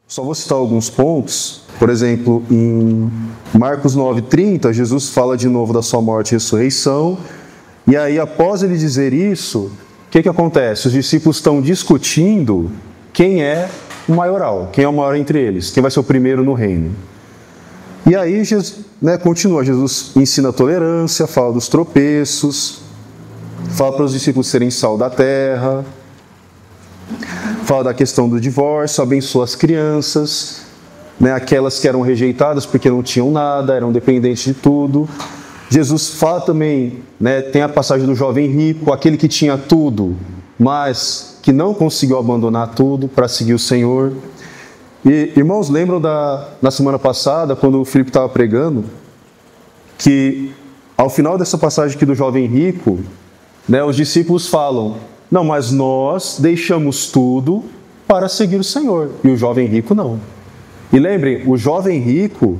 Só vou citar alguns pontos. Por exemplo, em Marcos 9:30, Jesus fala de novo da sua morte e ressurreição. E aí, após ele dizer isso, o que acontece? Os discípulos estão discutindo quem é o maioral, quem é o maior entre eles, quem vai ser o primeiro no reino. E aí, Jesus, continua, Jesus ensina a tolerância, fala dos tropeços, fala para os discípulos serem sal da terra, fala da questão do divórcio, abençoa as crianças, aquelas que eram rejeitadas porque não tinham nada, eram dependentes de tudo. Jesus fala também, tem a passagem do jovem rico, aquele que tinha tudo, mas que não conseguiu abandonar tudo para seguir o Senhor. E, irmãos, lembram na semana passada, quando o Felipe estava pregando, que ao final dessa passagem aqui do jovem rico, os discípulos falam, não, mas nós deixamos tudo para seguir o Senhor, e o jovem rico não. E lembrem, o jovem rico,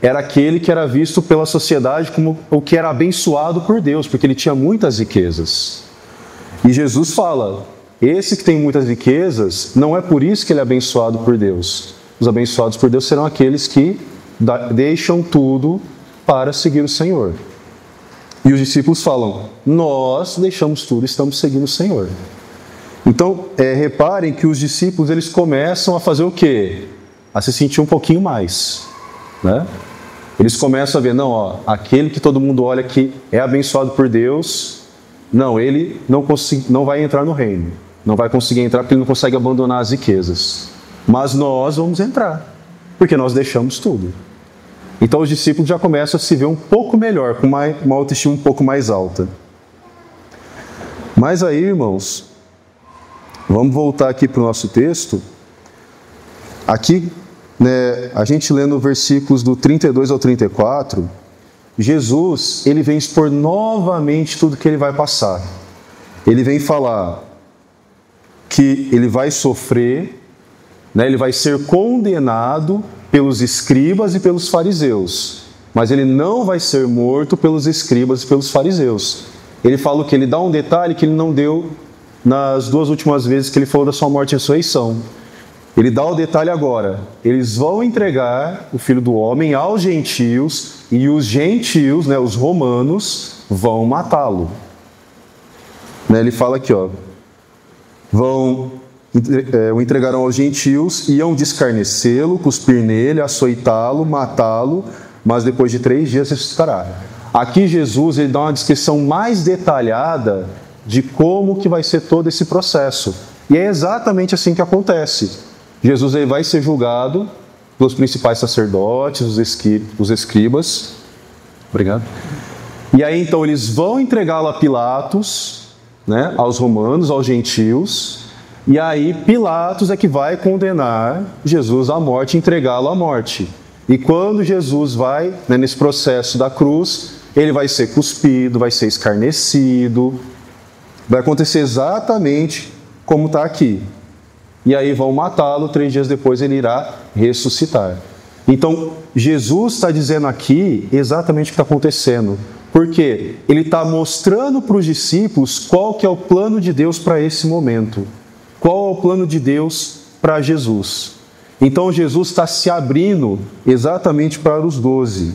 era aquele que era visto pela sociedade como o que era abençoado por Deus, porque ele tinha muitas riquezas. E Jesus fala, esse que tem muitas riquezas, não é por isso que ele é abençoado por Deus. Os abençoados por Deus serão aqueles que deixam tudo para seguir o Senhor. E os discípulos falam, nós deixamos tudo e estamos seguindo o Senhor. Então, reparem que os discípulos eles começam a fazer o quê? A se sentir um pouquinho mais, Eles começam a ver, aquele que todo mundo olha que é abençoado por Deus, ele não vai entrar no reino. Não vai conseguir entrar porque ele não consegue abandonar as riquezas. Mas nós vamos entrar, porque nós deixamos tudo. Então os discípulos já começam a se ver um pouco melhor, com uma autoestima um pouco mais alta. Mas aí, irmãos, vamos voltar aqui para o nosso texto. Aqui, a gente lendo versículos do 32 ao 34, Jesus, ele vem expor novamente tudo que ele vai passar. Ele vem falar que ele vai sofrer, ele vai ser condenado pelos escribas e pelos fariseus, mas ele não vai ser morto pelos escribas e pelos fariseus. Ele fala que ele dá um detalhe que ele não deu nas duas últimas vezes que ele falou da sua morte e ressurreição. Ele dá o detalhe agora. Eles vão entregar o Filho do Homem aos gentios e os gentios, os romanos, vão matá-lo. Ele fala aqui, o entregarão aos gentios, iam descarnecê-lo, cuspir nele, açoitá-lo, matá-lo, mas depois de 3 dias ressuscitará. Aqui Jesus ele dá uma descrição mais detalhada de como que vai ser todo esse processo. E é exatamente assim que acontece. Jesus ele vai ser julgado pelos principais sacerdotes, os escribas. Obrigado. E aí então eles vão entregá-lo a Pilatos, aos romanos, aos gentios. E aí Pilatos é que vai condenar Jesus à morte, entregá-lo à morte. E quando Jesus vai, nesse processo da cruz, ele vai ser cuspido, vai ser escarnecido. Vai acontecer exatamente como está aqui. E aí vão matá-lo, 3 dias depois ele irá ressuscitar. Então, Jesus está dizendo aqui exatamente o que está acontecendo. Porque ele está mostrando para os discípulos qual que é o plano de Deus para esse momento. Qual é o plano de Deus para Jesus. Então, Jesus está se abrindo exatamente para os 12.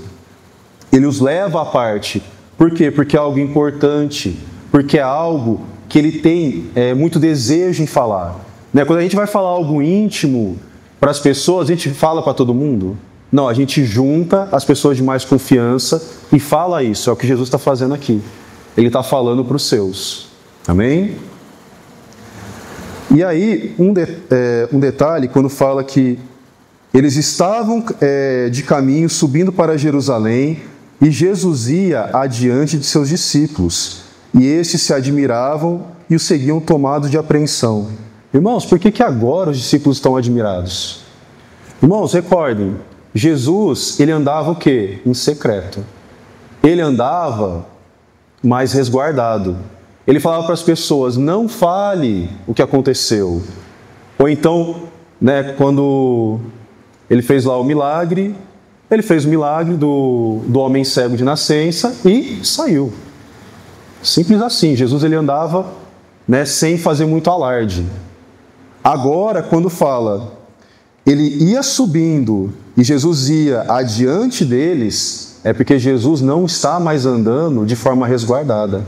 Ele os leva à parte. Por quê? Porque é algo importante. Porque é algo que ele tem muito desejo em falar. Quando a gente vai falar algo íntimo para as pessoas, a gente fala para todo mundo? Não, a gente junta as pessoas de mais confiança e fala isso. É o que Jesus está fazendo aqui. Ele está falando para os seus. Amém? E aí, um detalhe, quando fala que eles estavam de caminho, subindo para Jerusalém, e Jesus ia adiante de seus discípulos, e estes se admiravam e o seguiam tomados de apreensão. Irmãos, por que agora os discípulos estão admirados? Irmãos, recordem, Jesus, ele andava o quê? Em secreto. Ele andava mais resguardado. Ele falava para as pessoas, não fale o que aconteceu. Ou então, quando ele fez lá o milagre, ele fez o milagre do homem cego de nascença e saiu. Simples assim, Jesus ele andava sem fazer muito alarde. Agora, quando fala ele ia subindo e Jesus ia adiante deles, é porque Jesus não está mais andando de forma resguardada.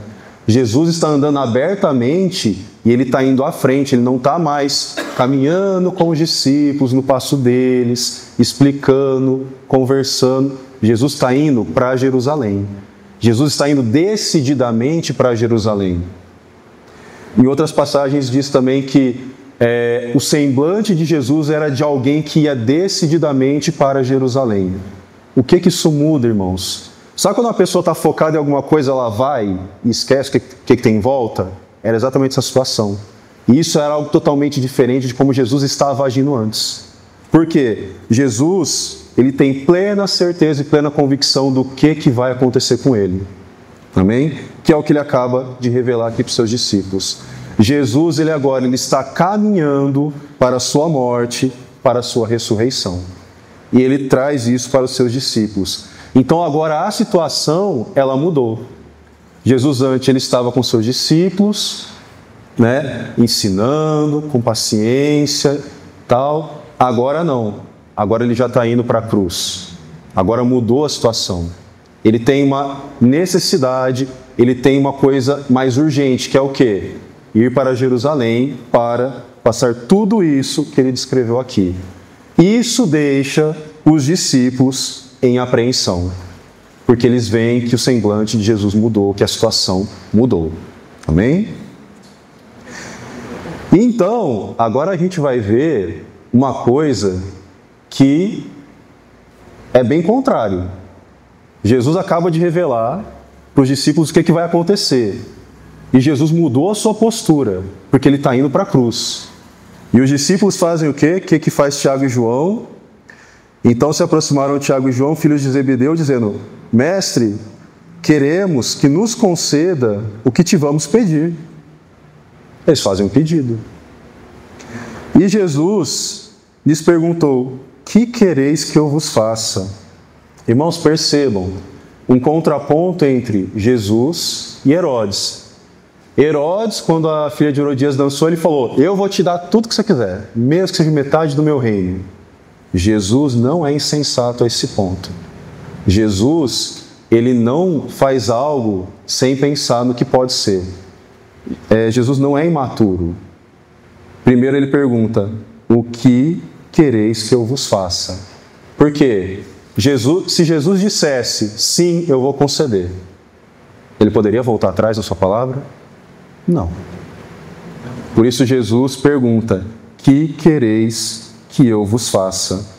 Jesus está andando abertamente e ele está indo à frente, ele não está mais caminhando com os discípulos no passo deles, explicando, conversando. Jesus está indo para Jerusalém. Jesus está indo decididamente para Jerusalém. Em outras passagens diz também que o semblante de Jesus era de alguém que ia decididamente para Jerusalém. O que isso muda, irmãos? Sabe quando uma pessoa está focada em alguma coisa, ela vai e esquece o que tem em volta? Era exatamente essa situação. E isso era algo totalmente diferente de como Jesus estava agindo antes. Por quê? Jesus, ele tem plena certeza e plena convicção do que vai acontecer com ele. Amém? Que é o que ele acaba de revelar aqui para os seus discípulos. Jesus, ele está caminhando para a sua morte, para a sua ressurreição. E ele traz isso para os seus discípulos. Então agora a situação, ela mudou. Jesus antes ele estava com seus discípulos, ensinando, com paciência, tal. Agora não. Agora ele já está indo para a cruz. Agora mudou a situação. Ele tem uma necessidade, ele tem uma coisa mais urgente, que é o quê? Ir para Jerusalém para passar tudo isso que ele descreveu aqui. Isso deixa os discípulos em apreensão, porque eles veem que o semblante de Jesus mudou, que a situação mudou. Amém? Então, agora a gente vai ver uma coisa que é bem contrário. Jesus acaba de revelar para os discípulos o que vai acontecer. E Jesus mudou a sua postura, porque ele está indo para a cruz. E os discípulos fazem o quê? O que faz Tiago e João? Então se aproximaram Tiago e João, filhos de Zebedeu, dizendo: Mestre, queremos que nos conceda o que te vamos pedir. Eles fazem um pedido. E Jesus lhes perguntou: que quereis que eu vos faça? Irmãos, percebam um contraponto entre Jesus e Herodes. Herodes, quando a filha de Herodias dançou, ele falou: eu vou te dar tudo que você quiser, mesmo que seja metade do meu reino. Jesus não é insensato a esse ponto. Jesus, ele não faz algo sem pensar no que pode ser. Jesus não é imaturo. Primeiro ele pergunta: o que quereis que eu vos faça? Por quê? Se Jesus dissesse: sim, eu vou conceder, ele poderia voltar atrás na sua palavra? Não. Por isso Jesus pergunta: que quereis que eu vos faça?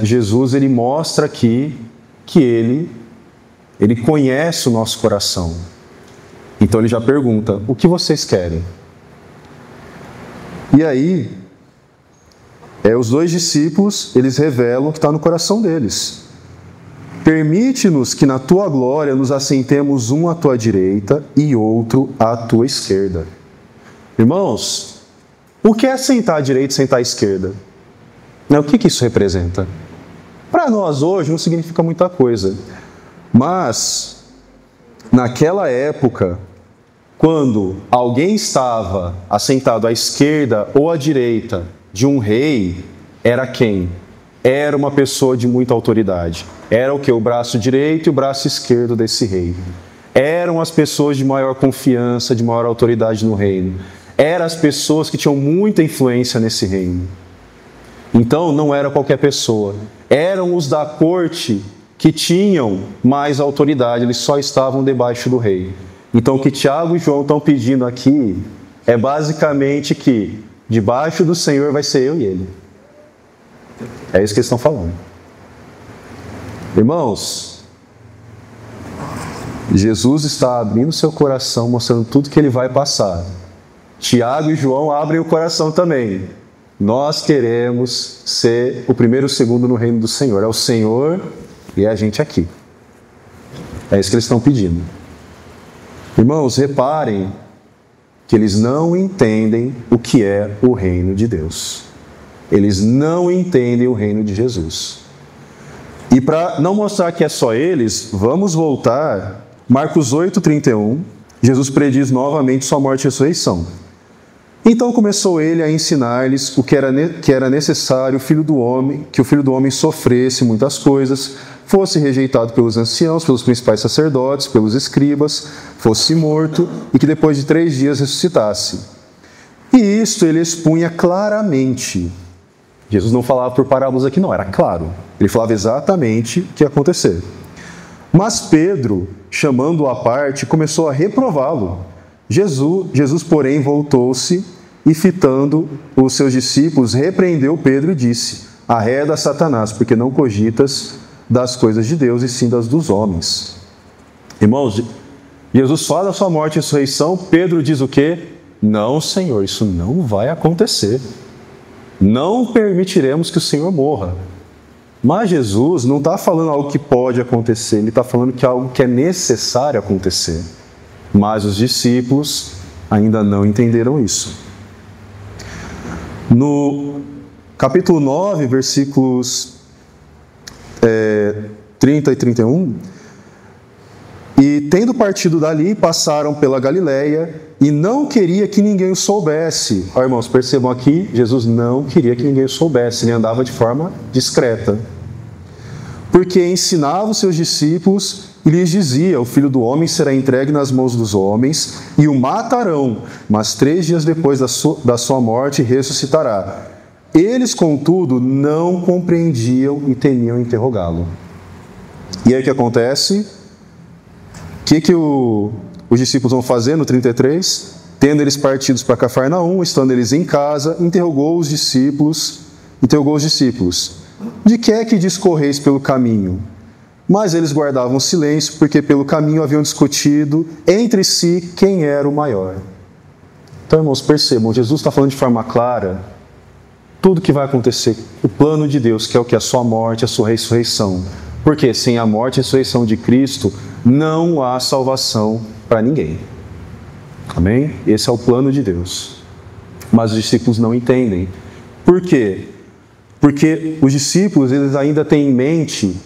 Jesus, ele mostra aqui que ele conhece o nosso coração. Então ele já pergunta: o que vocês querem? E aí, os dois discípulos, eles revelam o que está no coração deles. Permite-nos que na tua glória nos assentemos um à tua direita e outro à tua esquerda. Irmãos, o que é sentar à direita e sentar à esquerda? O que isso representa? Para nós hoje não significa muita coisa. Mas, naquela época, quando alguém estava assentado à esquerda ou à direita de um rei, era quem? Era uma pessoa de muita autoridade. Era o que? O braço direito e o braço esquerdo desse rei. Eram as pessoas de maior confiança, de maior autoridade no reino. Eram as pessoas que tinham muita influência nesse reino. Então, não era qualquer pessoa. Eram os da corte que tinham mais autoridade, eles só estavam debaixo do rei. Então, o que Tiago e João estão pedindo aqui é basicamente que debaixo do Senhor vai ser eu e ele. É isso que eles estão falando. Irmãos, Jesus está abrindo seu coração, mostrando tudo que ele vai passar. Tiago e João abrem o coração também. Nós queremos ser o primeiro e o segundo no reino do Senhor. É o Senhor e é a gente aqui. É isso que eles estão pedindo. Irmãos, reparem que eles não entendem o que é o reino de Deus. Eles não entendem o reino de Jesus. E para não mostrar que é só eles, vamos voltar. Marcos 8:31. Jesus prediz novamente sua morte e ressurreição. Então começou ele a ensinar-lhes o que era necessário que o filho do homem sofresse muitas coisas, fosse rejeitado pelos anciãos, pelos principais sacerdotes, pelos escribas, fosse morto e que depois de 3 dias ressuscitasse. E isto ele expunha claramente. Jesus não falava por parábolas aqui não, era claro. Ele falava exatamente o que ia acontecer. Mas Pedro, chamando-o à parte, começou a reprová-lo. Jesus, porém, voltou-se e, fitando os seus discípulos, repreendeu Pedro e disse: Arreda, Satanás, porque não cogitas das coisas de Deus e sim das dos homens. Irmãos, Jesus fala da sua morte e ressurreição, Pedro diz o quê? Não, Senhor, isso não vai acontecer. Não permitiremos que o Senhor morra. Mas Jesus não está falando algo que pode acontecer, ele está falando que é algo que é necessário acontecer. Mas os discípulos ainda não entenderam isso. No capítulo 9, versículos 30 e 31, e tendo partido dali, passaram pela Galileia, e não queria que ninguém o soubesse. Ó, irmãos, percebam aqui, Jesus não queria que ninguém o soubesse, ele andava de forma discreta. Porque ensinava os seus discípulos e lhes dizia: o Filho do Homem será entregue nas mãos dos homens e o matarão, mas 3 dias depois da sua morte ressuscitará. Eles, contudo, não compreendiam e temiam interrogá-lo. E aí o que acontece? O que os discípulos vão fazer no 33? Tendo eles partidos para Cafarnaum, estando eles em casa, interrogou os discípulos: de que é que discorreis pelo caminho? Mas eles guardavam silêncio, porque pelo caminho haviam discutido entre si quem era o maior. Então, irmãos, percebam, Jesus está falando de forma clara tudo que vai acontecer, o plano de Deus, que é o que? A sua morte, a sua ressurreição. Porque sem a morte e a ressurreição de Cristo, não há salvação para ninguém. Amém? Esse é o plano de Deus. Mas os discípulos não entendem. Por quê? Porque os discípulos, eles ainda têm em mente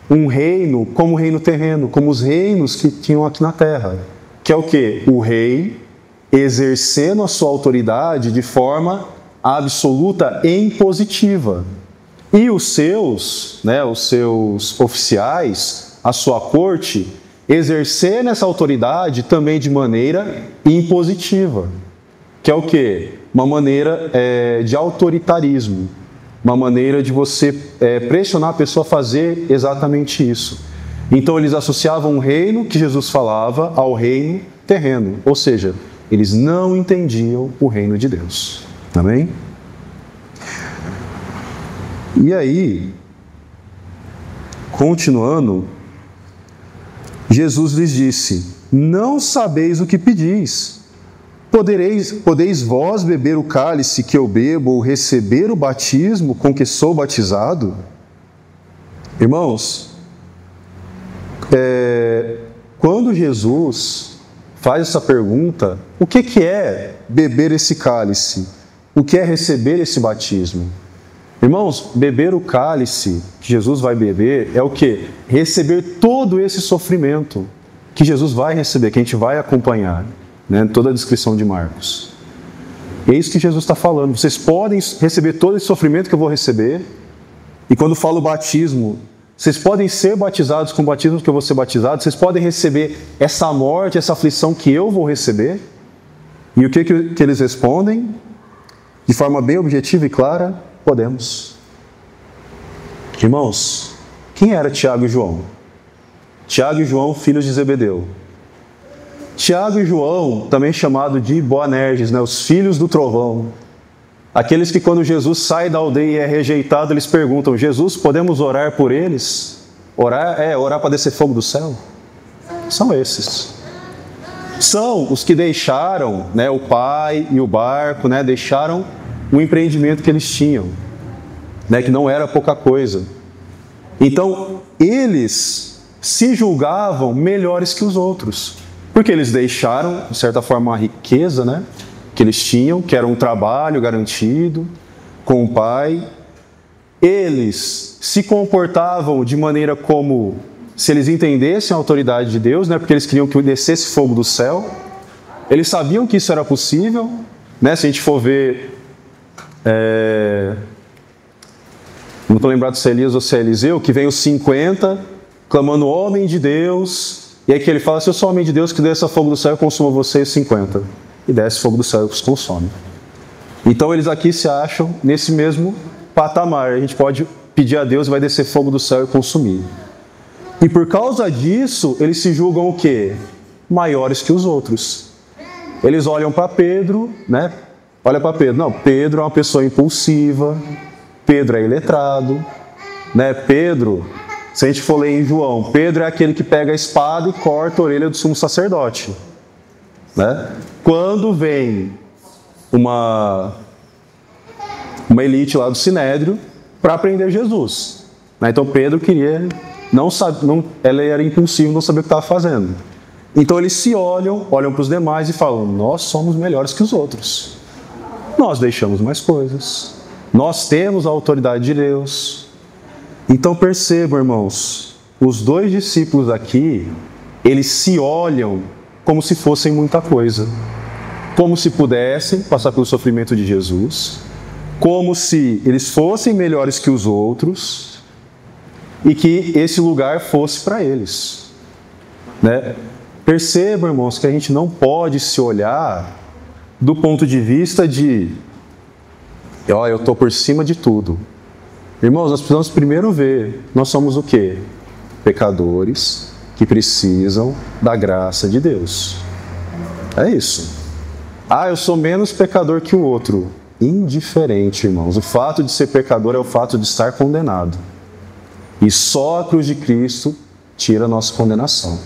um reino como o reino terreno, como os reinos que tinham aqui na terra. Que é o quê? O rei exercendo a sua autoridade de forma absoluta e impositiva. E os seus oficiais, a sua corte, exercendo essa autoridade também de maneira impositiva. Que é o quê? Uma maneira de autoritarismo. Uma maneira de você pressionar a pessoa a fazer exatamente isso. Então eles associavam o reino que Jesus falava ao reino terreno. Ou seja, eles não entendiam o reino de Deus. Amém? E aí, continuando, Jesus lhes disse: não sabeis o que pedis. Podeis vós beber o cálice que eu bebo ou receber o batismo com que sou batizado? Irmãos, quando Jesus faz essa pergunta, o que é beber esse cálice? O que é receber esse batismo? Irmãos, beber o cálice que Jesus vai beber é o quê? Receber todo esse sofrimento que Jesus vai receber, que a gente vai acompanhar. Toda a descrição de Marcos. É isso que Jesus está falando. Vocês podem receber todo esse sofrimento que eu vou receber. E quando falo batismo, vocês podem ser batizados com o batismo que eu vou ser batizado. Vocês podem receber essa morte, essa aflição que eu vou receber. E o que eles respondem? De forma bem objetiva e clara: podemos. Irmãos, quem era Tiago e João? Tiago e João, filhos de Zebedeu. Tiago e João, também chamado de Boanerges, os filhos do trovão. Aqueles que quando Jesus sai da aldeia e é rejeitado, eles perguntam: Jesus, podemos orar por eles? Orar para descer fogo do céu? São esses. São os que deixaram o pai e o barco, deixaram o empreendimento que eles tinham, que não era pouca coisa. Então, eles se julgavam melhores que os outros. Porque eles deixaram, de certa forma, a riqueza que eles tinham, que era um trabalho garantido com o pai. Eles se comportavam de maneira como se eles entendessem a autoridade de Deus, porque eles queriam que descesse fogo do céu. Eles sabiam que isso era possível, né, se a gente for ver, não estou lembrado se é Elias ou se é Eliseu, que vem os 50, clamando homem de Deus, e aí que ele fala, se eu sou homem de Deus, que desça fogo do céu e consuma vocês 50. E desce fogo do céu e os consome. Então eles aqui se acham nesse mesmo patamar. A gente pode pedir a Deus e vai descer fogo do céu e consumir. E por causa disso, eles se julgam o quê? Maiores que os outros. Eles olham para Pedro, né? Olha para Pedro. Não, Pedro é uma pessoa impulsiva. Pedro é iletrado, né? Pedro, se a gente for ler em João, Pedro é aquele que pega a espada e corta a orelha do sumo sacerdote, né? Quando vem uma elite lá do Sinédrio para prender Jesus, né? Então Pedro queria, ele era impulsivo, não sabia o que estava fazendo. Então eles se olham para os demais e falam, nós somos melhores que os outros, nós deixamos mais coisas. Nós temos a autoridade de Deus. Então percebam, irmãos, os dois discípulos aqui, eles se olham como se fossem muita coisa. Como se pudessem passar pelo sofrimento de Jesus, como se eles fossem melhores que os outros e que esse lugar fosse para eles, né? Percebam, irmãos, que a gente não pode se olhar do ponto de vista de eu estou por cima de tudo. Irmãos, nós precisamos primeiro ver, nós somos o quê? Pecadores que precisam da graça de Deus. É isso. Eu sou menos pecador que o outro. Indiferente, irmãos. O fato de ser pecador é o fato de estar condenado. E só a cruz de Cristo tira a nossa condenação.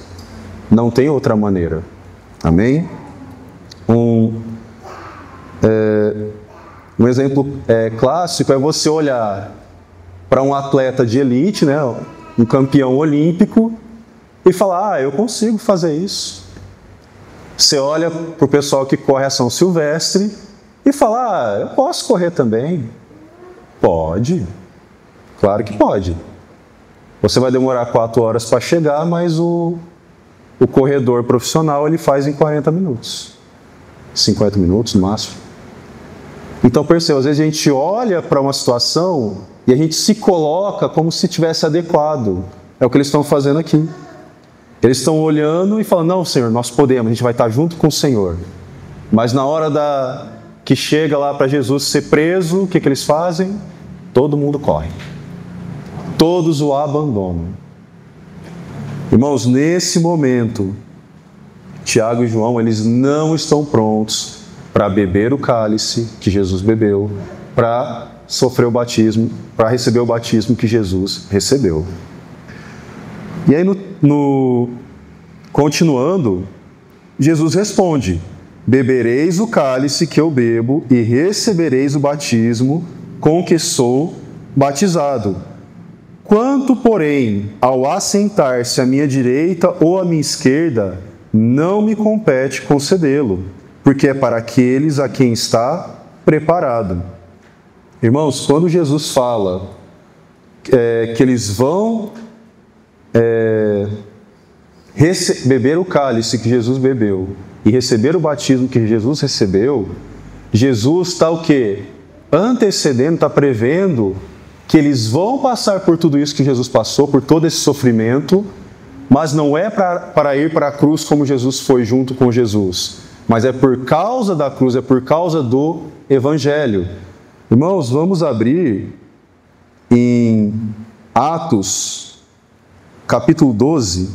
Não tem outra maneira. Amém? Um exemplo clássico é você olhar para um atleta de elite, né, um campeão olímpico, e falar, eu consigo fazer isso. Você olha para o pessoal que corre a São Silvestre e fala, eu posso correr também. Pode. Claro que pode. Você vai demorar 4 horas para chegar, mas o corredor profissional ele faz em 40 minutos. 50 minutos no máximo. Então, perceba, às vezes a gente olha para uma situação e a gente se coloca como se tivesse adequado. É o que eles estão fazendo aqui. Eles estão olhando e falando, não, Senhor, nós podemos, a gente vai estar junto com o Senhor. Mas na hora que chega lá para Jesus ser preso, o que eles fazem? Todo mundo corre. Todos o abandonam. Irmãos, nesse momento, Tiago e João, eles não estão prontos para beber o cálice que Jesus bebeu, para sofrer o batismo, para receber o batismo que Jesus recebeu. E aí, continuando, Jesus responde, bebereis o cálice que eu bebo e recebereis o batismo com que sou batizado. Quanto, porém, ao assentar-se à minha direita ou à minha esquerda, não me compete concedê-lo, porque é para aqueles a quem está preparado. Irmãos, quando Jesus fala que eles vão beber o cálice que Jesus bebeu e receber o batismo que Jesus recebeu, Jesus está o quê? Antecedendo, está prevendo que eles vão passar por tudo isso que Jesus passou, por todo esse sofrimento, mas não é para ir para a cruz como Jesus foi junto com Jesus, mas é por causa da cruz, é por causa do Evangelho. Irmãos, vamos abrir em Atos, capítulo 12.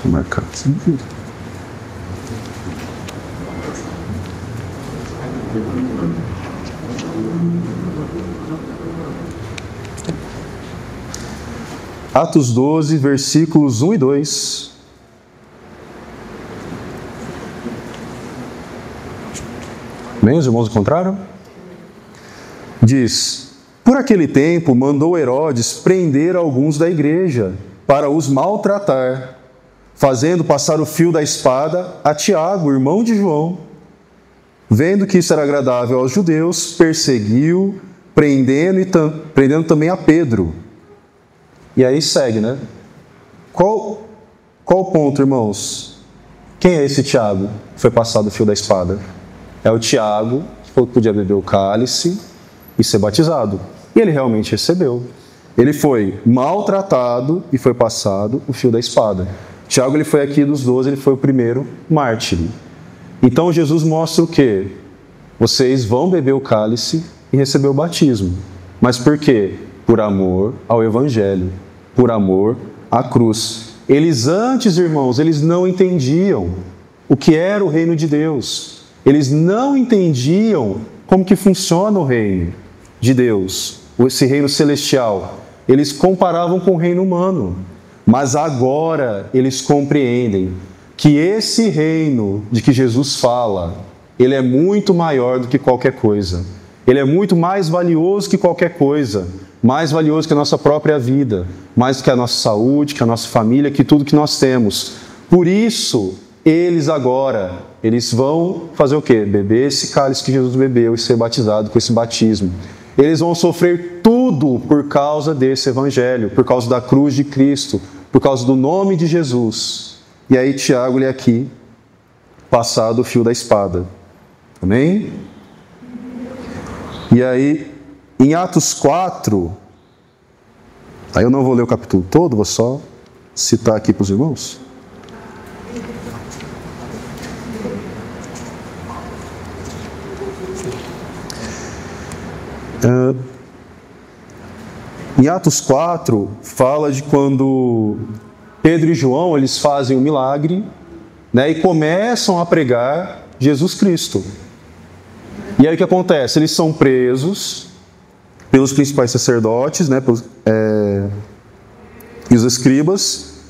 Vou marcar aqui. Atos 12, versículos 1 e 2. Bem, os irmãos encontraram? Diz, por aquele tempo mandou Herodes prender alguns da igreja para os maltratar, fazendo passar o fio da espada a Tiago, irmão de João. Vendo que isso era agradável aos judeus, perseguiu, prendendo também a Pedro. E aí segue, né? Qual o ponto, irmãos? Quem é esse Tiago que foi passado o fio da espada? É o Tiago que falou que podia beber o cálice e ser batizado. E ele realmente recebeu. Ele foi maltratado e foi passado o fio da espada. Tiago, ele foi aqui dos 12, ele foi o primeiro mártir. Então Jesus mostra o quê? Vocês vão beber o cálice e receber o batismo. Mas por quê? Por amor ao Evangelho, por amor à cruz. Eles antes, irmãos, eles não entendiam o que era o reino de Deus. Eles não entendiam como que funciona o reino de Deus, esse reino celestial. Eles comparavam com o reino humano. Mas agora eles compreendem que esse reino de que Jesus fala, ele é muito maior do que qualquer coisa. Ele é muito mais valioso que qualquer coisa. Mais valioso que a nossa própria vida. Mais do que a nossa saúde, que a nossa família, que tudo que nós temos. Por isso, eles vão fazer o quê? Beber esse cálice que Jesus bebeu e ser batizado com esse batismo. Eles vão sofrer tudo por causa desse evangelho, por causa da cruz de Cristo, por causa do nome de Jesus. E aí Tiago, ele é aqui, passado o fio da espada. Amém? E aí, em Atos 4, aí eu não vou ler o capítulo todo, vou só citar aqui para os irmãos. Em Atos 4, fala de quando Pedro e João, eles fazem um milagre, né, e começam a pregar Jesus Cristo. E aí o que acontece? Eles são presos pelos principais sacerdotes, né, e os escribas,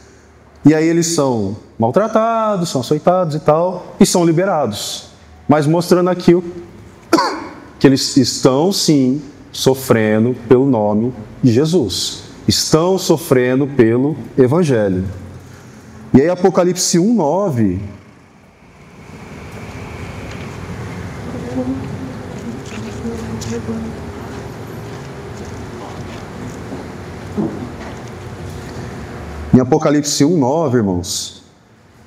e aí eles são maltratados, são açoitados e tal, e são liberados. Mas mostrando aqui que eles estão, sim, sofrendo pelo nome de Jesus. Estão sofrendo pelo Evangelho. E aí Apocalipse 1:9... Em Apocalipse 1:9, irmãos,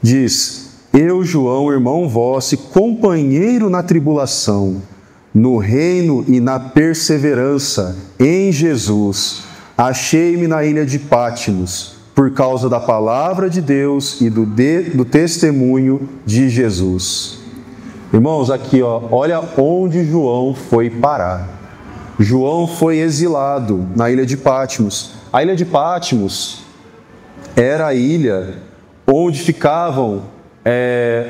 diz: Eu, João, irmão vosso e companheiro na tribulação, no reino e na perseverança em Jesus, achei-me na ilha de Patmos, por causa da palavra de Deus e do testemunho de Jesus. Irmãos, aqui, olha onde João foi parar. João foi exilado na ilha de Patmos. A ilha de Patmos era a ilha onde ficavam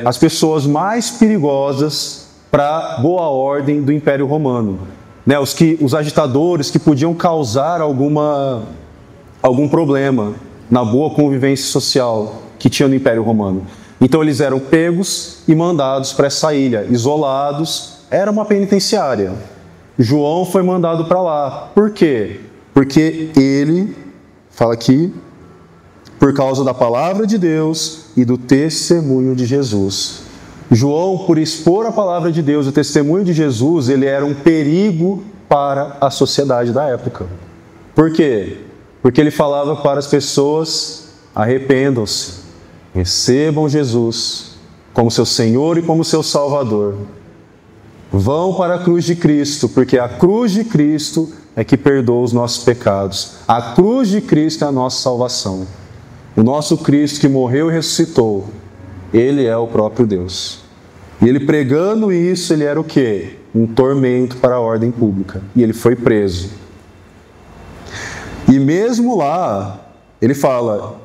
as pessoas mais perigosas para a boa ordem do Império Romano. Né, os agitadores que podiam causar algum problema na boa convivência social que tinha no Império Romano. Então eles eram pegos e mandados para essa ilha, isolados. Era uma penitenciária. João foi mandado para lá. Por quê? Porque ele, fala aqui, por causa da palavra de Deus e do testemunho de Jesus. João, por expor a palavra de Deus e o testemunho de Jesus, ele era um perigo para a sociedade da época. Por quê? Porque ele falava para as pessoas: arrependam-se, recebam Jesus como seu Senhor e como seu Salvador. Vão para a cruz de Cristo, porque a cruz de Cristo é que perdoa os nossos pecados. A cruz de Cristo é a nossa salvação. O nosso Cristo que morreu e ressuscitou, Ele é o próprio Deus. E ele pregando isso, ele era o quê? Um tormento para a ordem pública. E ele foi preso. E mesmo lá, ele fala: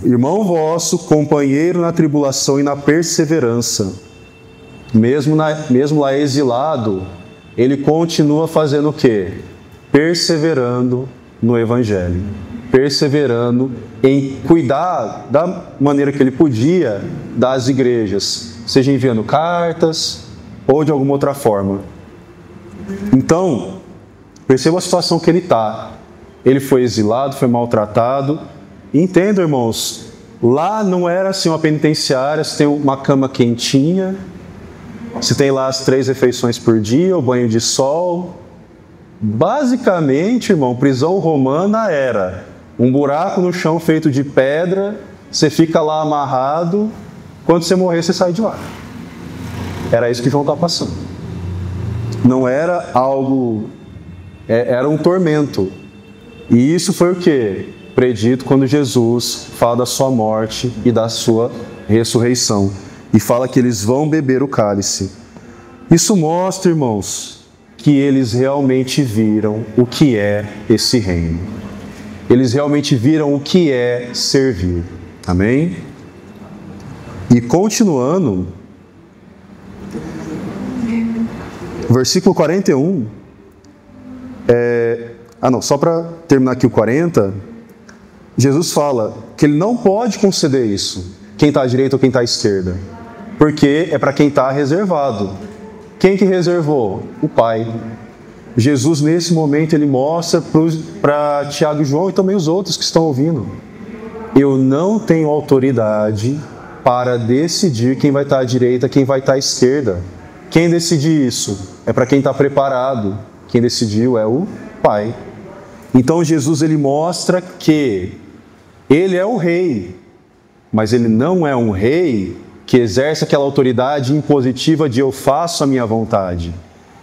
irmão vosso, companheiro na tribulação e na perseverança. Mesmo lá exilado, ele continua fazendo o quê? Perseverando no Evangelho. Perseverando em cuidar da maneira que ele podia das igrejas, seja enviando cartas ou de alguma outra forma. Então, perceba a situação que ele está. Ele foi exilado, foi maltratado. E entendam, irmãos, lá não era assim uma penitenciária, você tem uma cama quentinha, você tem lá as 3 refeições por dia, o banho de sol. Basicamente, irmão, prisão romana era um buraco no chão feito de pedra, você fica lá amarrado quando você morrer, você sai de lá. Era isso que João está passando. Não era algo... Era um tormento. E isso foi o quê? Predito quando Jesus fala da sua morte e da sua ressurreição. E fala que eles vão beber o cálice. Isso mostra, irmãos, que eles realmente viram o que é esse reino. Eles realmente viram o que é servir. Amém? E continuando, versículo 41, só para terminar aqui o 40, Jesus fala que ele não pode conceder isso, quem está à direita ou quem está à esquerda, porque é para quem está reservado. Quem que reservou? O Pai. Jesus, nesse momento, ele mostra para Tiago e João e também os outros que estão ouvindo: eu não tenho autoridade para decidir quem vai estar à direita, quem vai estar à esquerda. Quem decide isso? É para quem está preparado. Quem decidiu é o Pai. Então Jesus, ele mostra que ele é o rei, mas ele não é um rei que exerce aquela autoridade impositiva de eu faço a minha vontade.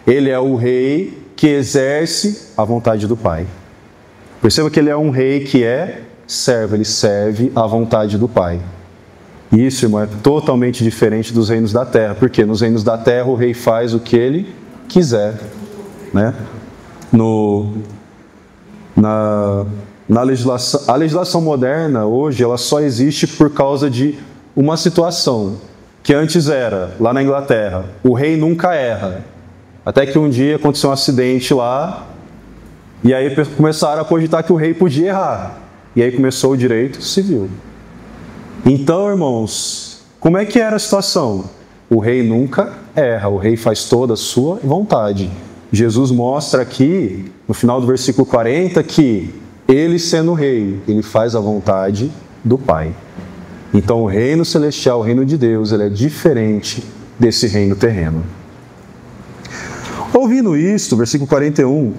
Ele é o rei que exerce a vontade do Pai. Perceba que ele é um rei que é servo, ele serve a vontade do Pai. Isso, irmão, é totalmente diferente dos reinos da terra, porque nos reinos da terra o rei faz o que ele quiser, né? A legislação moderna hoje, ela só existe por causa de uma situação que antes era, lá na Inglaterra, o rei nunca erra. Até que um dia aconteceu um acidente lá, e aí começaram a cogitar que o rei podia errar. E aí começou o direito civil. Então, irmãos, como é que era a situação? O rei nunca erra, o rei faz toda a sua vontade. Jesus mostra aqui, no final do versículo 40, que ele sendo rei, ele faz a vontade do Pai. Então o reino celestial, o reino de Deus, ele é diferente desse reino terreno. Ouvindo isto, versículo 41,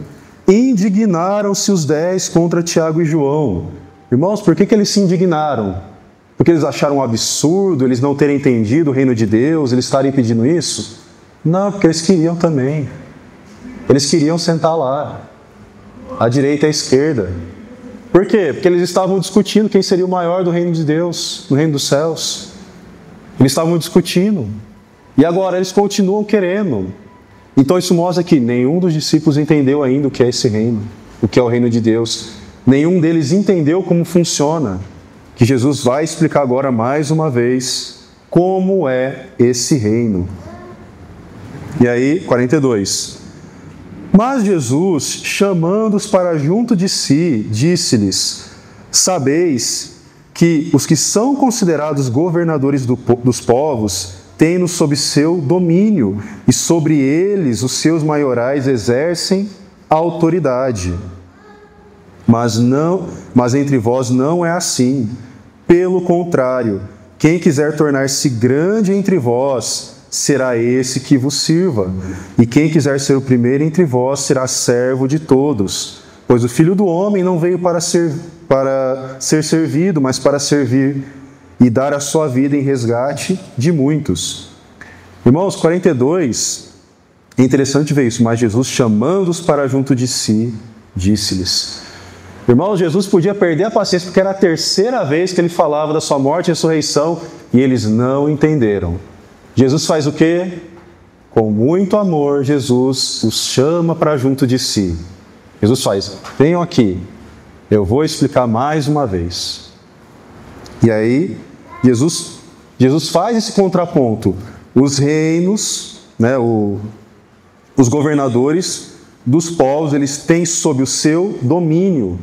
indignaram-se os 10 contra Tiago e João. Irmãos, por que eles se indignaram? Porque eles acharam um absurdo eles não terem entendido o reino de Deus, eles estarem pedindo isso? Não, porque eles queriam também. Eles queriam sentar lá, à direita e à esquerda. Por quê? Porque eles estavam discutindo quem seria o maior do reino de Deus, no reino dos céus. Eles estavam discutindo. E agora eles continuam querendo. Então isso mostra que nenhum dos discípulos entendeu ainda o que é esse reino, o que é o reino de Deus. Nenhum deles entendeu como funciona. Que Jesus vai explicar agora mais uma vez como é esse reino. E aí, 42. Mas Jesus, chamando-os para junto de si, disse-lhes: sabeis que os que são considerados governadores dos povos têm-nos sob seu domínio, e sobre eles os seus maiorais exercem autoridade. Mas entre vós não é assim. Pelo contrário, quem quiser tornar-se grande entre vós, será esse que vos sirva. E quem quiser ser o primeiro entre vós, será servo de todos. Pois o Filho do Homem não veio para ser servido, mas para servir e dar a sua vida em resgate de muitos. Irmãos, 42, é interessante ver isso, mas Jesus, chamando-os para junto de si, disse-lhes. Irmãos, Jesus podia perder a paciência, porque era a terceira vez que ele falava da sua morte e ressurreição, e eles não entenderam. Jesus faz o quê? Com muito amor, Jesus os chama para junto de si. Jesus faz: venham aqui, eu vou explicar mais uma vez. E aí, Jesus faz esse contraponto. Os reinos, né, os governadores dos povos, eles têm sob o seu domínio.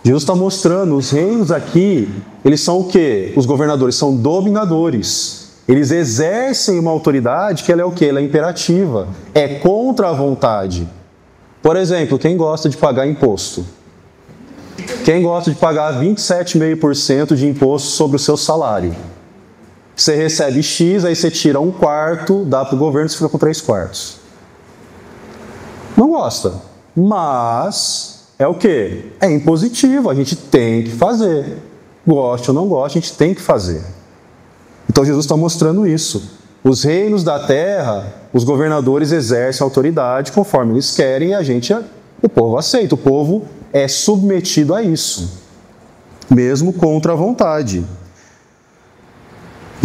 Jesus está mostrando, os reinos aqui, eles são o quê? Os governadores são dominadores. Eles exercem uma autoridade que ela é o quê? Ela é imperativa. É contra a vontade. Por exemplo, quem gosta de pagar imposto? Quem gosta de pagar 27,5% de imposto sobre o seu salário? Você recebe X, aí você tira 1/4, dá para o governo e você fica com 3/4. Não gosta. Mas é o quê? É impositivo, a gente tem que fazer. Goste ou não goste, a gente tem que fazer. Então Jesus está mostrando isso. Os reinos da terra, os governadores exercem autoridade conforme eles querem e o povo aceita. O povo é submetido a isso, mesmo contra a vontade.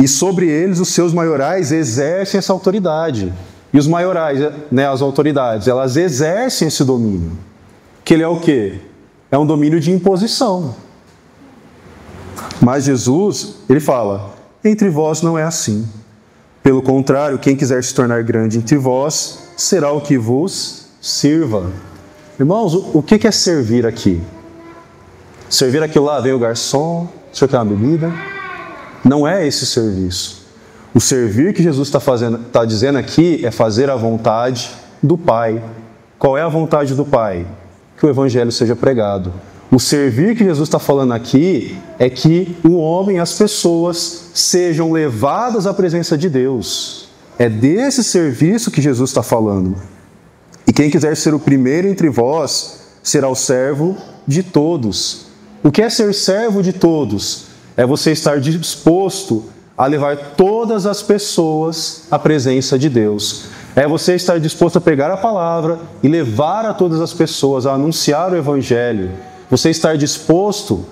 E sobre eles, os seus maiorais exercem essa autoridade. E os maiorais, né, as autoridades, elas exercem esse domínio. Que ele é o quê? É um domínio de imposição. Mas Jesus, ele fala, entre vós não é assim. Pelo contrário, quem quiser se tornar grande entre vós, será o que vos sirva. Irmãos, o que é servir aqui? Servir aquilo lá, vem o garçom, o senhor quer uma bebida? Não é esse serviço. O servir que Jesus está dizendo aqui é fazer a vontade do Pai. Qual é a vontade do Pai? Que o Evangelho seja pregado. O servir que Jesus está falando aqui é que o homem, as pessoas, sejam levadas à presença de Deus. É desse serviço que Jesus está falando. E quem quiser ser o primeiro entre vós, será o servo de todos. O que é ser servo de todos? É você estar disposto a levar todas as pessoas à presença de Deus. É você estar disposto a pegar a palavra e levar a todas as pessoas a anunciar o Evangelho. Você estar disposto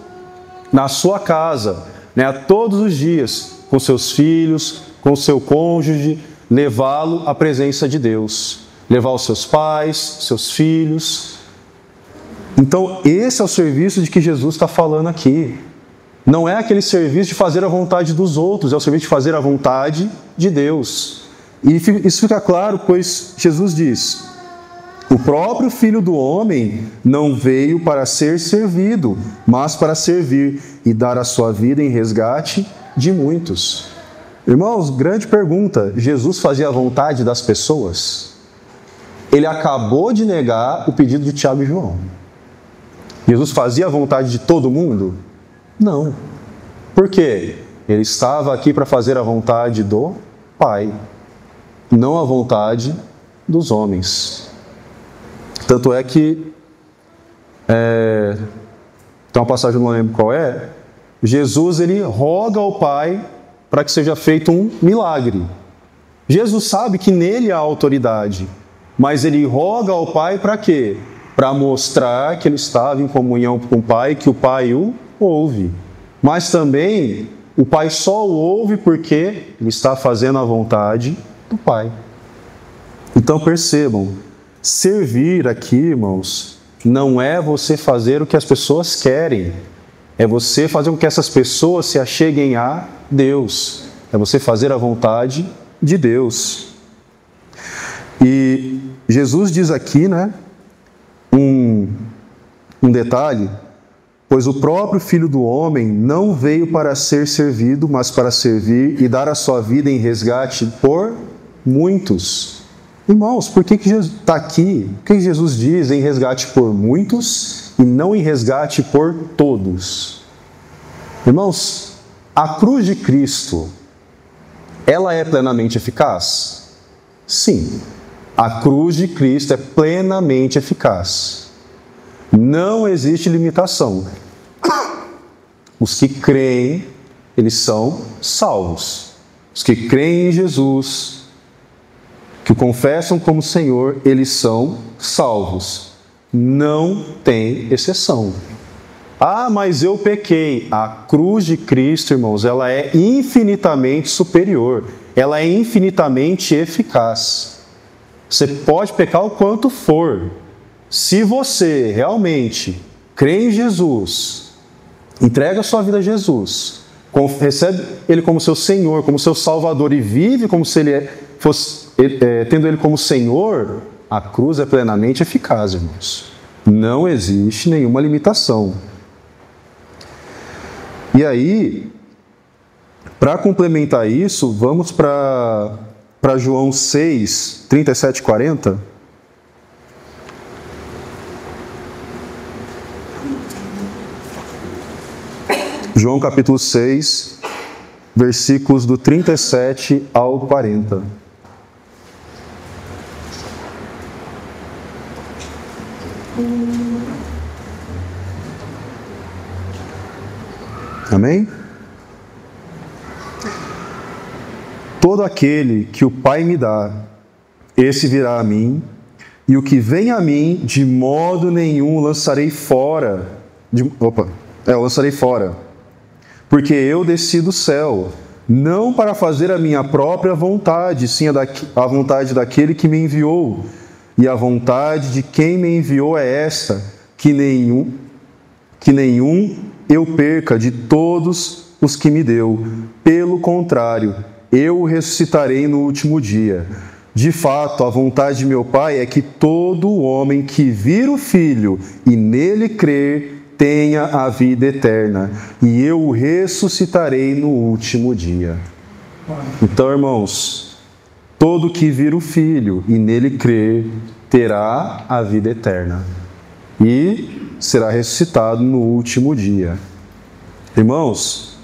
na sua casa, né, todos os dias, com seus filhos, com seu cônjuge, levá-lo à presença de Deus. Levar os seus pais, seus filhos. Então, esse é o serviço de que Jesus está falando aqui. Não é aquele serviço de fazer a vontade dos outros, é o serviço de fazer a vontade de Deus. E isso fica claro, pois Jesus diz: o próprio Filho do Homem não veio para ser servido, mas para servir e dar a sua vida em resgate de muitos. Irmãos, grande pergunta: Jesus fazia a vontade das pessoas? Ele acabou de negar o pedido de Tiago e João. Jesus fazia a vontade de todo mundo? Não. Por quê? Ele estava aqui para fazer a vontade do Pai, não a vontade dos homens. Tanto é que tem uma passagem, eu não lembro qual é, Jesus ele roga ao Pai para que seja feito um milagre. Jesus sabe que nele há autoridade, mas ele roga ao Pai para quê? Para mostrar que ele estava em comunhão com o Pai, que o Pai o ouve. Mas também o Pai só o ouve porque ele está fazendo a vontade do Pai. Então percebam, servir aqui, irmãos, não é você fazer o que as pessoas querem. É você fazer com que essas pessoas se acheguem a Deus. É você fazer a vontade de Deus. E Jesus diz aqui, né, um detalhe: pois o próprio Filho do Homem não veio para ser servido, mas para servir e dar a sua vida em resgate por muitos. Irmãos, por que Jesus está aqui? Por que Jesus diz em resgate por muitos e não em resgate por todos? Irmãos, a cruz de Cristo, ela é plenamente eficaz? Sim, a cruz de Cristo é plenamente eficaz. Não existe limitação. Os que creem, eles são salvos. Os que creem em Jesus, que o confessam como Senhor, eles são salvos. Não tem exceção. Ah, mas eu pequei. A cruz de Cristo, irmãos, ela é infinitamente superior. Ela é infinitamente eficaz. Você pode pecar o quanto for. Se você realmente crê em Jesus, entrega a sua vida a Jesus, recebe Ele como seu Senhor, como seu Salvador e vive como se Ele fosse, tendo Ele como Senhor, a cruz é plenamente eficaz, irmãos. Não existe nenhuma limitação. E aí, para complementar isso, vamos para João 6, 37 e 40. João capítulo 6, versículos do 37 ao 40. Amém? todo aquele que o Pai me dá, esse virá a mim, e o que vem a mim, de modo nenhum lançarei fora. Lançarei fora. Porque eu desci do céu, não para fazer a minha própria vontade, sim a vontade daquele que me enviou. E a vontade de quem me enviou é esta, que nenhum eu perca de todos os que me deu. Pelo contrário, eu o ressuscitarei no último dia. De fato, a vontade de meu Pai é que todo homem que vir o Filho e nele crer tenha a vida eterna, e eu o ressuscitarei no último dia. Então, irmãos, todo que vir o Filho e nele crer terá a vida eterna e será ressuscitado no último dia. Irmãos,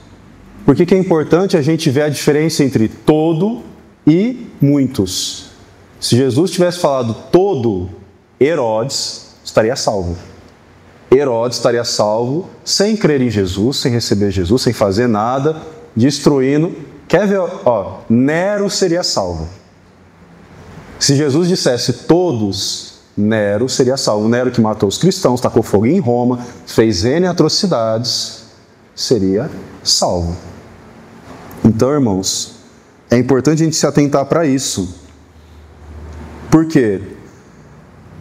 por que é importante a gente ver a diferença entre todo e muitos? Se Jesus tivesse falado todo, Herodes estaria salvo. Herodes estaria salvo sem crer em Jesus, sem receber Jesus, sem fazer nada, destruindo. Quer ver? Nero seria salvo. Se Jesus dissesse todos, Nero seria salvo. Nero que matou os cristãos, tacou fogo em Roma, fez N atrocidades, seria salvo. Então, irmãos, é importante a gente se atentar para isso. Por quê?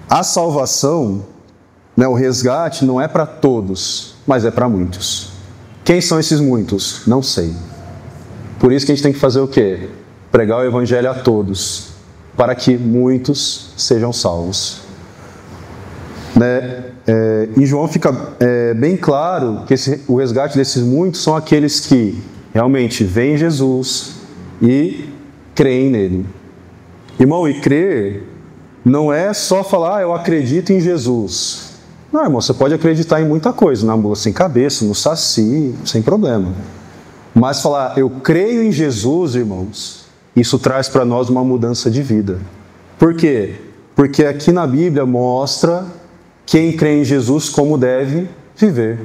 A salvação, o resgate não é para todos, mas é para muitos. Quem são esses muitos? Não sei. Por isso que a gente tem que fazer o quê? Pregar o evangelho a todos, para que muitos sejam salvos. Em João fica bem claro que o resgate desses muitos são aqueles que realmente veem Jesus e creem nele. Irmão, e crer não é só falar, eu acredito em Jesus. Não, irmão, você pode acreditar em muita coisa, na mula sem cabeça, no saci, sem problema. Mas falar, eu creio em Jesus, irmãos, isso traz para nós uma mudança de vida. Por quê? Porque aqui na Bíblia mostra quem crê em Jesus como deve viver.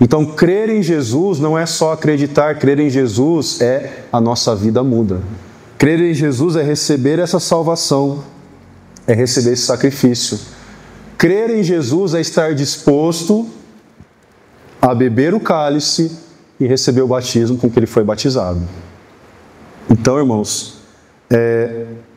Então, crer em Jesus não é só acreditar, crer em Jesus é a nossa vida muda. Crer em Jesus é receber essa salvação, é receber esse sacrifício. Crer em Jesus é estar disposto a beber o cálice e receber o batismo com que ele foi batizado. Então, irmãos,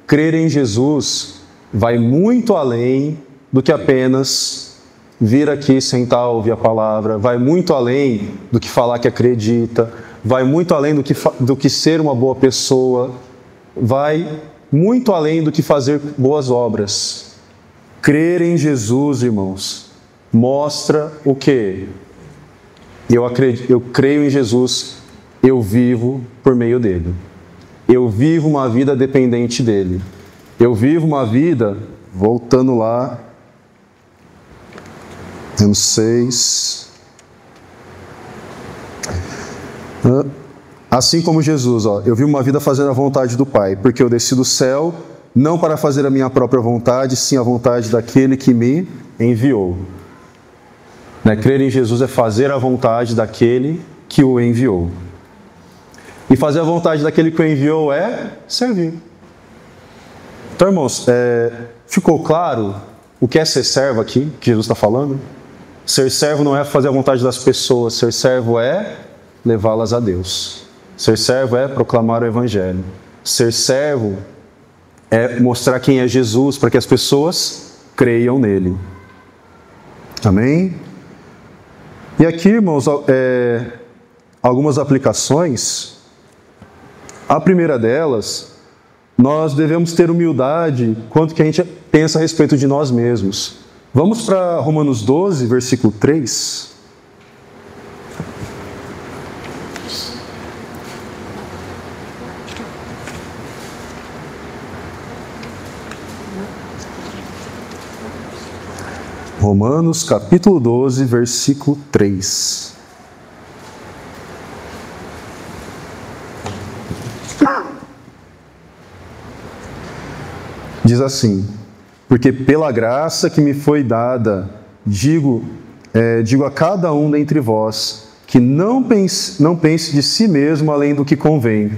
crer em Jesus vai muito além do que apenas vir aqui, sentar, ouvir a palavra, vai muito além do que falar que acredita, vai muito além do que ser uma boa pessoa, vai muito além do que fazer boas obras. Crer em Jesus, irmãos, mostra o quê? Eu creio em Jesus, eu vivo por meio dele. Eu vivo uma vida dependente dele. Eu vivo uma vida, voltando lá, no 6. Assim como Jesus, eu vivo uma vida fazendo a vontade do Pai, porque eu desci do céu, não para fazer a minha própria vontade, sim a vontade daquele que me enviou. Crer em Jesus é fazer a vontade daquele que o enviou. E fazer a vontade daquele que o enviou é servir. Então, irmãos, ficou claro o que é ser servo aqui, que Jesus está falando? Ser servo não é fazer a vontade das pessoas, ser servo é levá-las a Deus. Ser servo é proclamar o Evangelho. Ser servo é mostrar quem é Jesus para que as pessoas creiam nele. Amém? E aqui, irmãos, algumas aplicações. A primeira delas, nós devemos ter humildade quanto que a gente pensa a respeito de nós mesmos. Vamos para Romanos 12, versículo 3. Romanos capítulo 12, versículo 3. Diz assim: porque pela graça que me foi dada, digo a cada um dentre vós, que não pense de si mesmo além do que convém.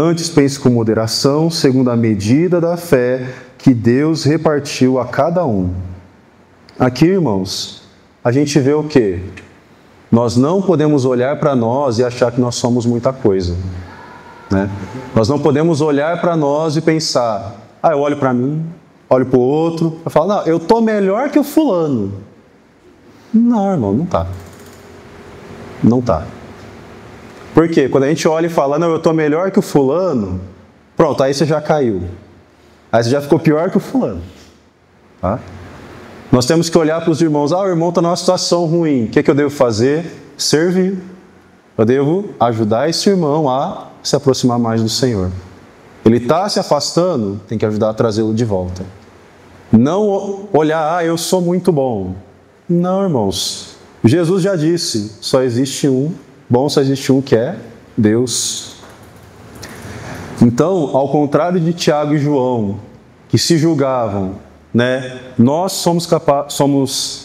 Antes pense com moderação, segundo a medida da fé que Deus repartiu a cada um. Aqui, irmãos, a gente vê o quê? Nós não podemos olhar para nós e achar que nós somos muita coisa, né? Nós não podemos olhar para nós e pensar, eu olho para mim, olho para o outro, eu falo, não, eu estou melhor que o fulano. Não, irmão, não está. Não está. Por quê? Quando a gente olha e fala, não, eu estou melhor que o fulano, pronto, aí você já caiu. Aí você já ficou pior que o fulano. Tá? Nós temos que olhar para os irmãos, o irmão está numa situação ruim, o que eu devo fazer? Servir. Eu devo ajudar esse irmão a se aproximar mais do Senhor. Ele está se afastando, tem que ajudar a trazê-lo de volta. Não olhar, eu sou muito bom. Não, irmãos. Jesus já disse, só existe um que é Deus. Então, ao contrário de Tiago e João, que se julgavam, né, nós somos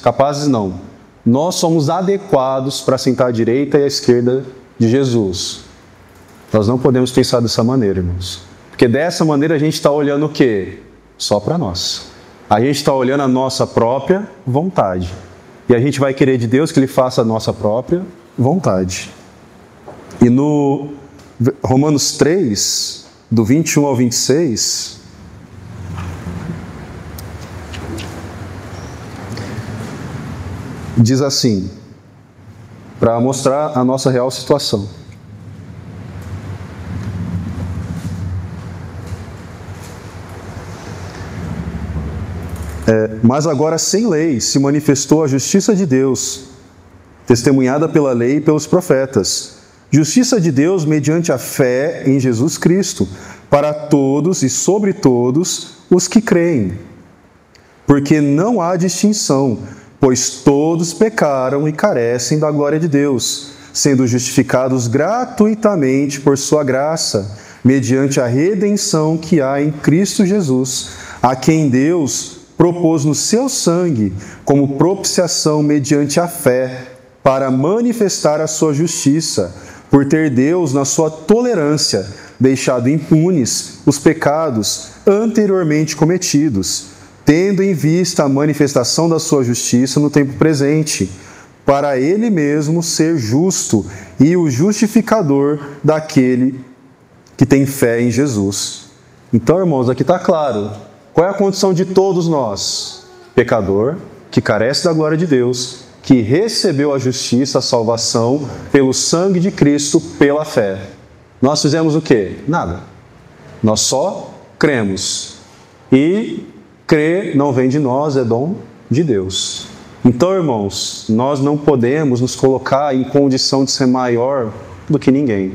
capazes, não. Nós somos adequados para sentar à direita e à esquerda de Jesus. Nós não podemos pensar dessa maneira, irmãos. Porque dessa maneira a gente está olhando o quê? Só para nós. A gente está olhando a nossa própria vontade. E a gente vai querer de Deus que Ele faça a nossa própria vontade. E no Romanos 3, do 21 ao 26, diz assim, para mostrar a nossa real situação. Mas agora sem lei se manifestou a justiça de Deus, testemunhada pela lei e pelos profetas. Justiça de Deus mediante a fé em Jesus Cristo, para todos e sobre todos os que creem. Porque não há distinção, pois todos pecaram e carecem da glória de Deus, sendo justificados gratuitamente por sua graça, mediante a redenção que há em Cristo Jesus, a quem Deus propôs no seu sangue como propiciação mediante a fé, para manifestar a sua justiça, por ter Deus, na sua tolerância, deixado impunes os pecados anteriormente cometidos, tendo em vista a manifestação da sua justiça no tempo presente, para Ele mesmo ser justo e o justificador daquele que tem fé em Jesus. Então, irmãos, aqui está claro. Qual é a condição de todos nós? Pecador, que carece da glória de Deus, que recebeu a justiça, a salvação, pelo sangue de Cristo, pela fé. Nós fizemos o quê? Nada. Nós só cremos. E crer não vem de nós, é dom de Deus. Então, irmãos, nós não podemos nos colocar em condição de ser maior do que ninguém.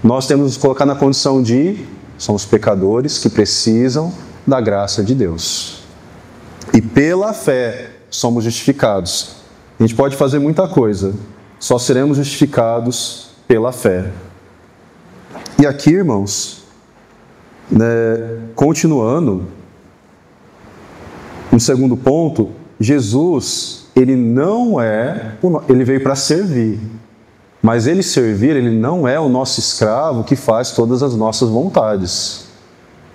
Nós temos que nos colocar na condição de somos pecadores que precisam da graça de Deus. E pela fé somos justificados. A gente pode fazer muita coisa, só seremos justificados pela fé. E aqui, irmãos, continuando, no segundo ponto, Jesus, ele veio para servir. Mas ele servir, ele não é o nosso escravo que faz todas as nossas vontades.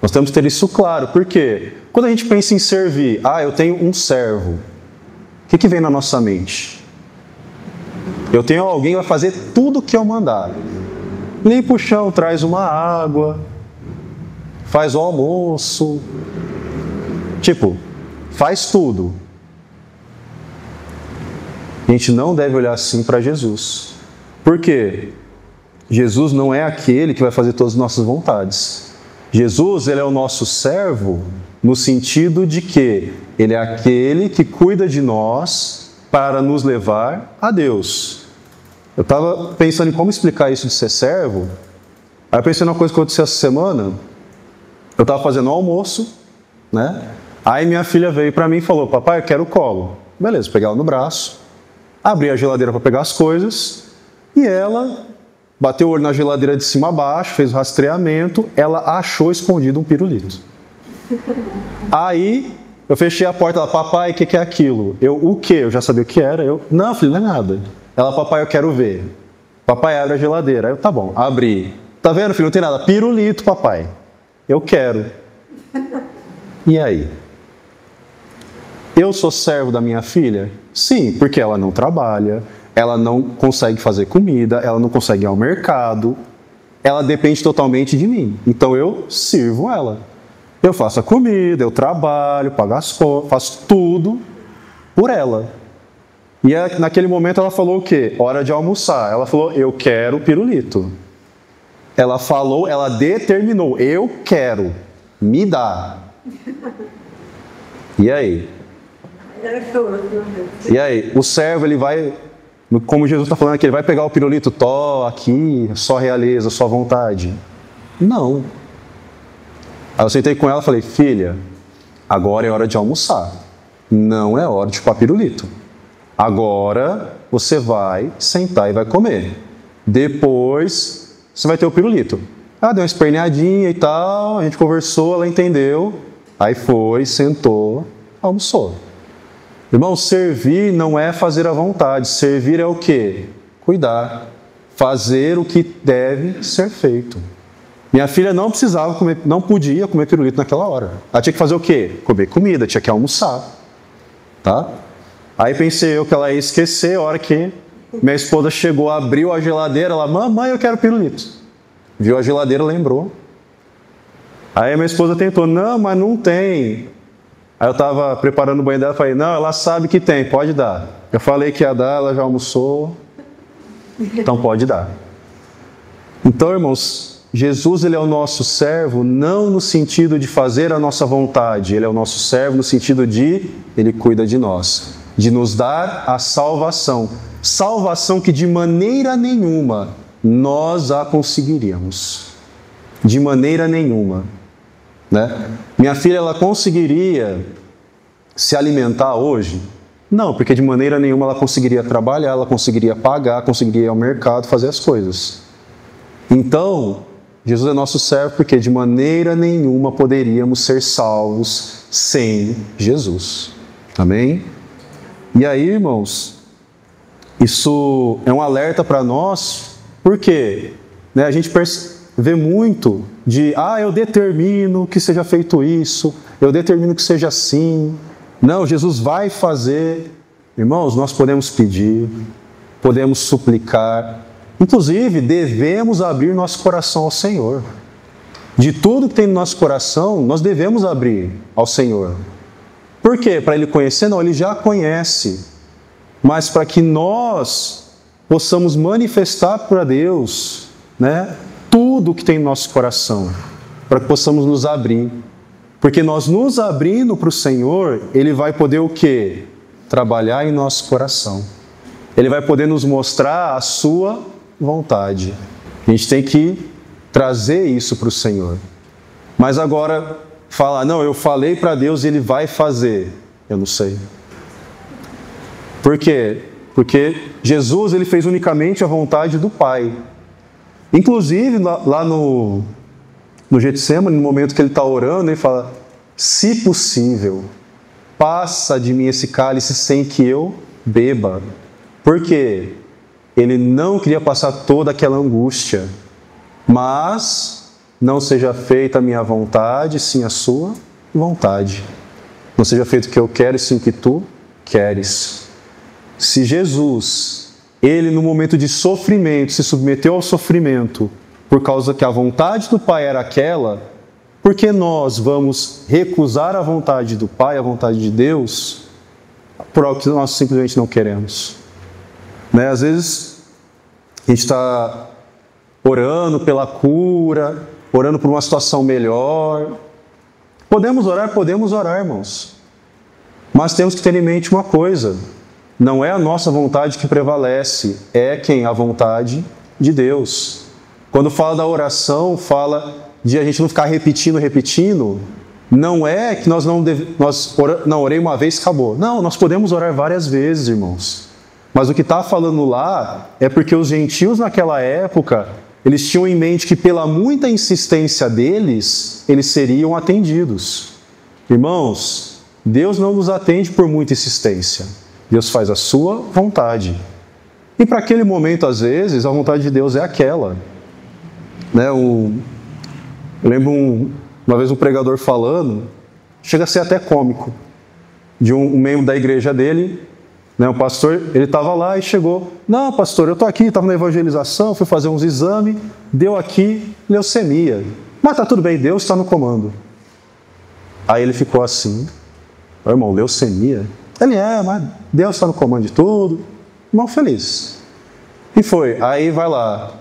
Nós temos que ter isso claro. Por quê? Quando a gente pensa em servir, eu tenho um servo. O que vem na nossa mente? Eu tenho alguém que vai fazer tudo o que eu mandar. Limpa o chão, traz uma água, faz o almoço. Faz tudo. A gente não deve olhar assim para Jesus. Por quê? Jesus não é aquele que vai fazer todas as nossas vontades. Jesus, ele é o nosso servo no sentido de que ele é aquele que cuida de nós para nos levar a Deus. Eu estava pensando em como explicar isso de ser servo. Aí eu pensei numa coisa que aconteceu essa semana. Eu estava fazendo almoço, né? Aí minha filha veio para mim e falou, papai, eu quero colo. Beleza, peguei ela no braço, abri a geladeira para pegar as coisas e ela bateu o olho na geladeira de cima a baixo, fez o rastreamento, ela achou escondido um pirulito. Aí eu fechei a porta, ela, papai, o que é aquilo? O quê? Eu já sabia o que era. Não, filho, não é nada. Ela, papai, eu quero ver. Papai, abre a geladeira. Aí eu, tá bom, abri. Tá vendo, filho? Não tem nada. Pirulito, papai. Eu quero. E aí? Eu sou servo da minha filha? Sim, porque ela não trabalha, ela não consegue fazer comida, ela não consegue ir ao mercado, ela depende totalmente de mim. Então eu sirvo ela. Eu faço a comida, eu trabalho, pago as contas, faço tudo por ela. E naquele momento ela falou o quê? Hora de almoçar. Ela falou, eu quero pirulito. Ela falou, ela determinou, eu quero, me dá. E aí? E aí? O servo, ele vai, como Jesus está falando aqui, ele vai pegar o pirulito, aqui, só realeza, só vontade. Não. Aí eu sentei com ela e falei, filha, agora é hora de almoçar. Não é hora de chupar pirulito. Agora você vai sentar e vai comer. Depois você vai ter o pirulito. Ela deu uma esperneadinha e tal, a gente conversou, ela entendeu. Aí foi, sentou, almoçou. Irmão, servir não é fazer à vontade. Servir é o quê? Cuidar. Fazer o que deve ser feito. Minha filha não precisava comer, não podia comer pirulito naquela hora. Ela tinha que fazer o quê? Comer comida, tinha que almoçar. Tá? Aí pensei eu que ela ia esquecer, a hora que minha esposa chegou, abriu a geladeira, ela, mamãe, eu quero pirulito. Viu a geladeira, lembrou. Aí minha esposa tentou, não, mas não tem. Aí eu estava preparando o banho dela, falei, não, ela sabe que tem, pode dar. Eu falei que ia dar, ela já almoçou, então pode dar. Então, irmãos, Jesus, ele é o nosso servo, não no sentido de fazer a nossa vontade, ele é o nosso servo no sentido de, ele cuida de nós, de nos dar a salvação. Salvação que de maneira nenhuma nós a conseguiríamos. De maneira nenhuma. Né? Minha filha, ela conseguiria se alimentar hoje? Não, porque de maneira nenhuma ela conseguiria trabalhar, ela conseguiria pagar, conseguiria ir ao mercado, fazer as coisas. Então, Jesus é nosso servo porque de maneira nenhuma poderíamos ser salvos sem Jesus. Amém? E aí, irmãos, isso é um alerta para nós, porque a gente vê muito de, eu determino que seja feito isso, eu determino que seja assim. Não, Jesus vai fazer. Irmãos, nós podemos pedir, podemos suplicar, inclusive devemos abrir nosso coração ao Senhor. De tudo que tem no nosso coração, nós devemos abrir ao Senhor. Por quê? Para Ele conhecer? Não, Ele já conhece. Mas para que nós possamos manifestar para Deus, tudo que tem no nosso coração, para que possamos nos abrir. Porque nós nos abrindo para o Senhor, Ele vai poder o quê? Trabalhar em nosso coração. Ele vai poder nos mostrar a sua vontade. A gente tem que trazer isso para o Senhor. Mas agora, falar, não, eu falei para Deus e Ele vai fazer. Eu não sei. Por quê? Porque Jesus, Ele fez unicamente a vontade do Pai. Inclusive, lá no Getsemane, no momento que Ele está orando, Ele fala, se possível, passa de mim esse cálice sem que eu beba. Por quê? Ele não queria passar toda aquela angústia. Mas não seja feita a minha vontade, sim a sua vontade. Não seja feito o que eu quero, sim o que tu queres. Se Jesus, Ele no momento de sofrimento, se submeteu ao sofrimento, por causa que a vontade do Pai era aquela, por que nós vamos recusar a vontade do Pai, a vontade de Deus, por algo que nós simplesmente não queremos? Às vezes, a gente está orando pela cura, orando por uma situação melhor. Podemos orar, irmãos. Mas temos que ter em mente uma coisa. Não é a nossa vontade que prevalece, é a vontade de Deus. Quando fala da oração, fala de a gente não ficar repetindo. Não é que nós orei uma vez e acabou. Não, nós podemos orar várias vezes, irmãos. Mas o que está falando lá é porque os gentios naquela época, eles tinham em mente que pela muita insistência deles, eles seriam atendidos. Irmãos, Deus não nos atende por muita insistência. Deus faz a sua vontade. E para aquele momento, às vezes, a vontade de Deus é aquela. Né, eu lembro uma vez um pregador falando, chega a ser até cômico, de um membro da igreja dele, né, o pastor, ele estava lá e chegou, não pastor, eu estou aqui, estava na evangelização, fui fazer uns exames, deu aqui leucemia, mas está tudo bem, Deus está no comando. Aí ele ficou assim, irmão, leucemia? Ele mas Deus está no comando de tudo, irmão feliz. E foi, aí vai lá,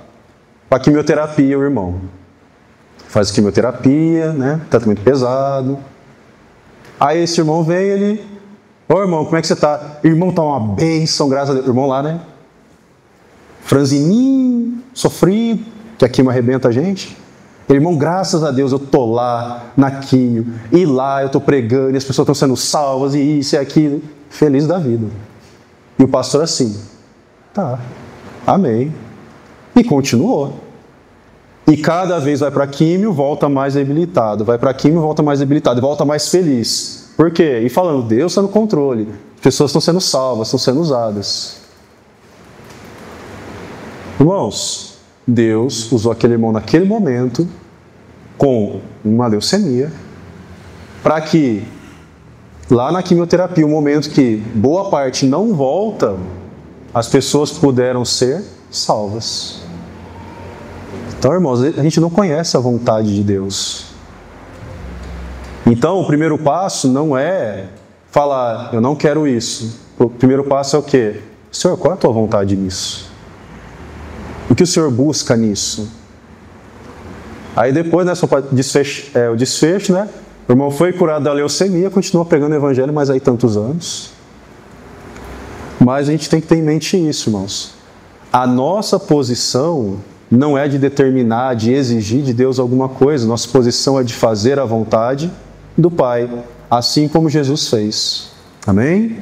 para quimioterapia o irmão. Faz quimioterapia, né, tratamento pesado. Aí esse irmão vem, ele, irmão, como é que você está? Irmão, está uma bênção, graças a Deus. Irmão lá, né, franzininho, sofrido, que a quimio arrebenta a gente. Irmão, graças a Deus eu estou lá na quimio, e lá eu estou pregando, e as pessoas estão sendo salvas, e isso e aquilo. Feliz da vida. E o pastor assim, tá, amém. E continuou. E cada vez vai para a químio, volta mais debilitado. Vai para a químio, volta mais debilitado. E volta mais feliz. Por quê? E falando, Deus está no controle. As pessoas estão sendo salvas, estão sendo usadas. Irmãos, Deus usou aquele irmão naquele momento com uma leucemia para que lá na quimioterapia, um momento que boa parte não volta, as pessoas puderam ser salvas. Então, irmãos, a gente não conhece a vontade de Deus. Então, o primeiro passo não é falar, eu não quero isso. O primeiro passo é o quê? Senhor, qual é a tua vontade nisso? O que o Senhor busca nisso? Aí depois, né, o desfecho, né? O irmão foi curado da leucemia, continua pregando o evangelho, mas aí tantos anos. Mas a gente tem que ter em mente isso, irmãos. A nossa posição não é de determinar, de exigir de Deus alguma coisa. Nossa posição é de fazer a vontade do Pai, assim como Jesus fez. Amém?